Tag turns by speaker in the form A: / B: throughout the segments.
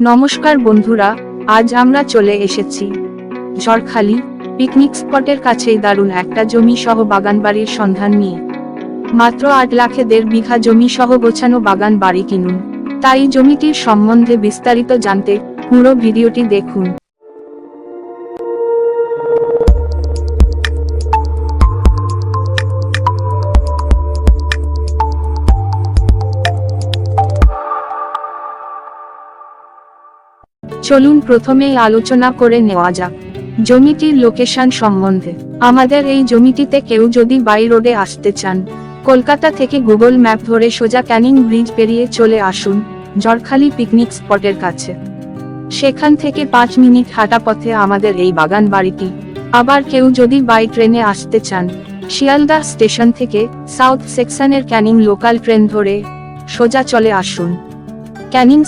A: নমস্কার বন্ধুরা, আজ আমরা চলে এসেছি ঝড়খালি পিকনিক স্পটের কাছেই দারুণ একটা জমি সহ বাগান বাড়ির সন্ধান নিয়ে। মাত্র 8 লাখে 1.5 বিঘা জমি সহ গোছানো বাগান বাড়ি কিনুন। তাই জমিটির সম্বন্ধে বিস্তারিত জানতে পুরো ভিডিওটি দেখুন। চলুন প্রথমেই আলোচনা করে নেওয়া যাক জমিটির লোকেশন সম্বন্ধে। আমাদের এই জমিটিতে কেউ যদি বাই রোডে আসতে চান, কলকাতা থেকে গুগল ম্যাপ ধরে সোজা ক্যানিং ব্রিজ পেরিয়ে চলে আসুন ঝড়খালি পিকনিক স্পটের কাছে। সেখান থেকে 5 মিনিট হাঁটা পথে আমাদের এই বাগান বাড়িটি। আবার কেউ যদি বাই ট্রেনে আসতে চান, শিয়ালদা স্টেশন থেকে সাউথ সেকশনের ক্যানিং লোকাল ট্রেন ধরে সোজা চলে আসুন ক্যানিং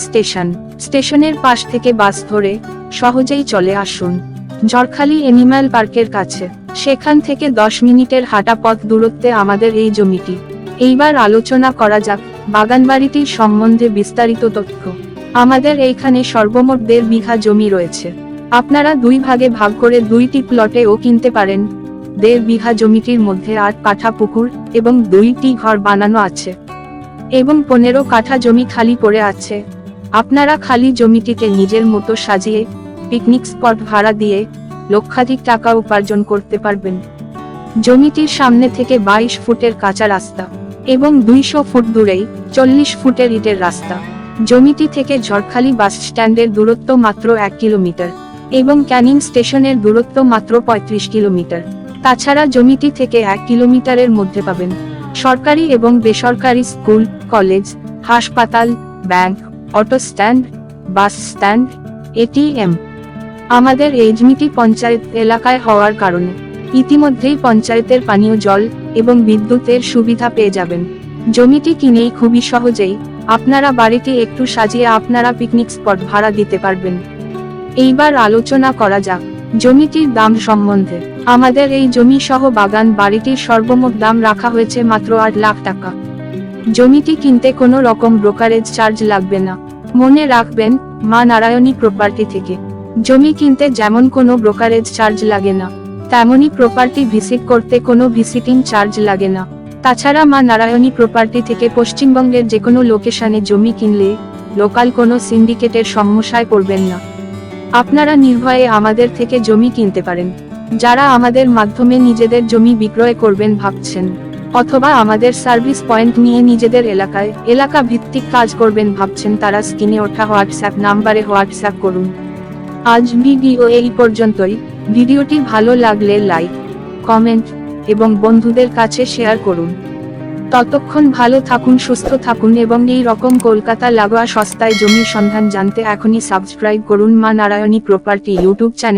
A: স্টেশনের পাশ থেকে বাস ধরে সহজেই চলে আসুন ঝড়খালি এনিম্যাল পার্কের কাছে। সেখান থেকে 10 মিনিটের হাঁটা পথ দূরত্বে আমাদের এই জমিটি। এইবার আলোচনা করা যাক বাগানবাড়িটির সম্বন্ধে বিস্তারিত তথ্য। আমাদের এইখানে সর্বমোট 1.5 বিঘা জমি রয়েছে। আপনারা 2 ভাগে ভাগ করে 2টি প্লটেও কিনতে পারেন। 1.5 বিঘা জমিটির মধ্যে 8 কাঠা পুকুর এবং 2টি ঘর বানানো আছে এবং 15 কাঠা জমি খালি পড়ে আছে। আপনারা খালি জমিটিতে নিজের মতো সাজিয়ে পিকনিক স্পট ভাড়া দিয়ে লক্ষাধিক টাকা উপার্জন করতে পারবেন। জমিটির সামনে থেকে 22 ফুটের কাঁচা রাস্তা এবং 200 ফুট দূরেই 40 ফুটের ইটের রাস্তা। জমিটি থেকে ঝড়খালি বাস স্ট্যান্ডের দূরত্ব মাত্র 1 কিলোমিটার এবং ক্যানিং স্টেশনের দূরত্ব মাত্র 35 কিলোমিটার। তাছাড়া জমিটি থেকে 1 কিলোমিটারের মধ্যে পাবেন সরকারি এবং বেসরকারি স্কুল, কলেজ, হাসপাতাল, bank, auto stand, bus stand, ATM. আমাদের এই জমিটি পঞ্চায়েত এলাকায় হওয়ার কারণে ইতিমধ্যেই পঞ্চায়েতের পানীয় জল এবং বিদ্যুতের সুবিধা পেয়ে যাবেন। জমিটি কিনেই খুবই সহজেই আপনারা বাড়িটি একটু সাজিয়ে আপনারা পিকনিক স্পট ভাড়া দিতে পারবেন। এইবার আলোচনা করা যাক জমিটির দাম সম্বন্ধে। আমাদের এই জমি সহ বাগান বাড়িটির সর্বমোট দাম রাখা হয়েছে মাত্র 8 লাখ টাকা। জমিটি কিনতে কোনো রকম ব্রোকারেজ চার্জ লাগবে না। মনে রাখবেন, মা নারায়ণী প্রপার্টি থেকে জমি কিনতে যেমন কোনো ব্রোকারেজ চার্জ লাগে না, তেমনি প্রপার্টি ভিজিট করতে কোনো ভিজিটিং চার্জ লাগে না। তাছাড়া মা নারায়ণী প্রপার্টি থেকে পশ্চিমবঙ্গের যে কোনো লোকেশনে জমি কিনলে লোকাল কোনো সিন্ডিকেটের সমস্যায় পড়বেন না। আপনারা নির্ভয়ে আমাদের থেকে জমি কিনতে পারেন। যারা আমাদের মাধ্যমে নিজেদের জমি বিক্রয় করবেন ভাবছেন, অথবা আমাদের সার্ভিস পয়েন্ট নিয়ে নিজেদের এলাকা ভিত্তিক কাজ করবেন ভাবছেন, তারা স্ক্রিনে ওঠা হোয়াটসঅ্যাপ নাম্বারে হোয়াটসঅ্যাপ করুন। আজ ভিডিও এই পর্যন্তই। ভিডিওটি ভালো লাগলে লাইক, কমেন্ট এবং বন্ধুদের কাছে শেয়ার করুন। ততক্ষণ ভালো থাকুন, সুস্থ থাকুন এবং এই রকম কলকাতা লাগোয়া সস্তায় জমির সন্ধান জানতে এখনই সাবস্ক্রাইব করুন মা নারায়ণী প্রপার্টি ইউটিউব চ্যানেল।